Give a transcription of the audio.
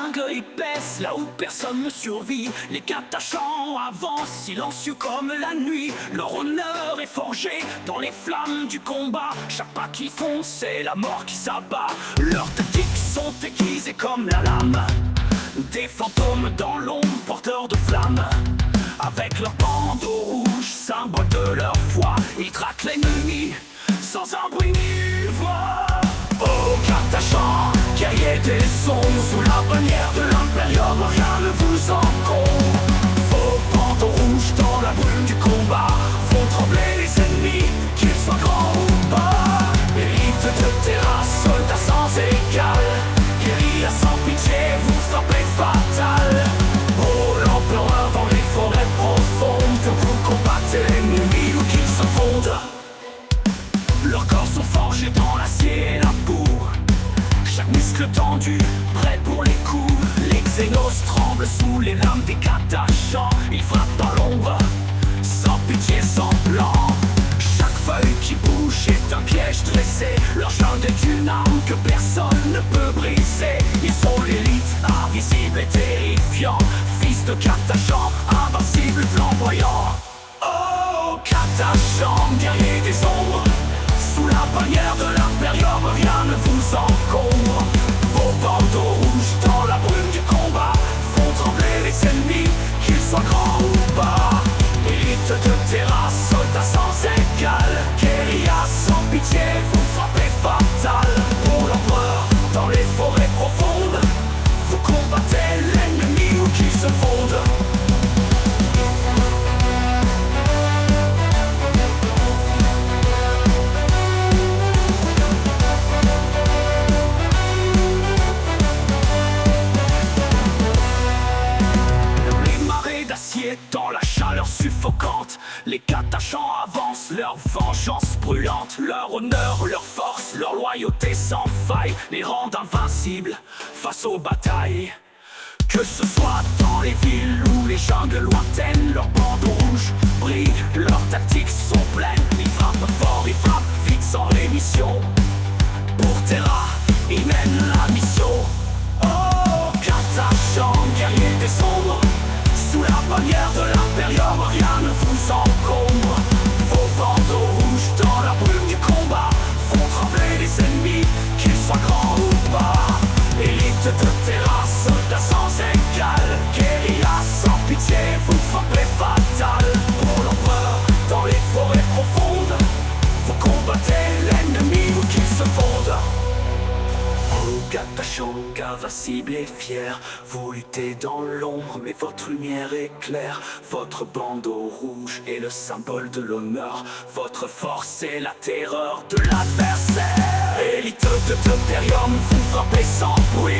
jungle épaisse, là où personne ne survit. Les Katachans avancent, silencieux comme la nuit. Leur honneur est forgé dans les flammes du combat. Chaque pas qu'ils font, c'est la mort qui s'abat. Leurs tactiques sont aiguisées comme la lame. Des fantômes dans l'ombre, porteurs de flammes. Avec leur bandeau rouge, symbole de leur foi, ils traquent l'ennemi sans un bruit ni voix. Oh Katachans, guerriers des ombres, sous la bannière de l'Imperium, rien ne vous encombre. Vos bandeaux rouges dans la brume du combat font trembler les ennemis, qu'ils soient grands ou bas. Élite de terrasse, soldats sans égal, guérilla sans pitié, vous frappez fatal. Oh l'empereur dans les forêts profondes, vous combattez l'ennemi où qu'il se fonde. Leurs corps sont forgés dans l'acier et la boue. Chaque muscle tendu, prêt pour les coups. Les Xénos tremblent sous les lames des Katachans. Ils frappent dans l'ombre, sans pitié, sans plan. Chaque feuille qui bouge est un piège dressé. Leur jungle est une arme que personne ne peut briser. Ils sont l'élite, invisible et terrifiant. Fils de Katachans, invincible, flamboyant. Oh Katachans, guerrier des ombres, sous la bannière de l'Imperium, rien ne vous encombre. Vos bandeaux rouges dans la brume du combat font trembler les ennemis, qu'ils soient grands ou bas. Élite de terrasse, soldats sans égal, guérilla sans pitié, vous frappez fatal. Pour l'empereur, dans les forêts profondes, vous combattez l'ennemi où qu'il se fonde. Dans la chaleur suffocante, les Katachans avancent, leur vengeance brûlante. Leur honneur, leur force, leur loyauté sans faille les rendent invincibles face aux batailles. Que ce soit dans les villes ou les jungles lointaines, leurs bandeaux rouges brillent, leurs tactiques sont pleines. Ils frappent fort, ils frappent vite sans rémission. Pour Terra, ils mènent la mission. Oh Katachans, guerriers des ombres, sous la bannière de l'Imperium, rien ne vous encombre. Vos bandeaux rouges dans la brume du combat font trembler les ennemis, qu'ils soient grands ou bas. Élite de terrasse, soldats sans égal, guérilla sans pitié, vous frappez fatal. Pour l'empereur, dans les forêts profondes, vous combattez l'ennemi où qu'il se fonde. Oh Katachans, invincible et fier, vous luttez dans l'ombre mais votre lumière éclaire. Votre bandeau rouge est le symbole de l'honneur, votre force est la terreur de l'adversaire. Élite de Imperium, vous frappez sans bruit,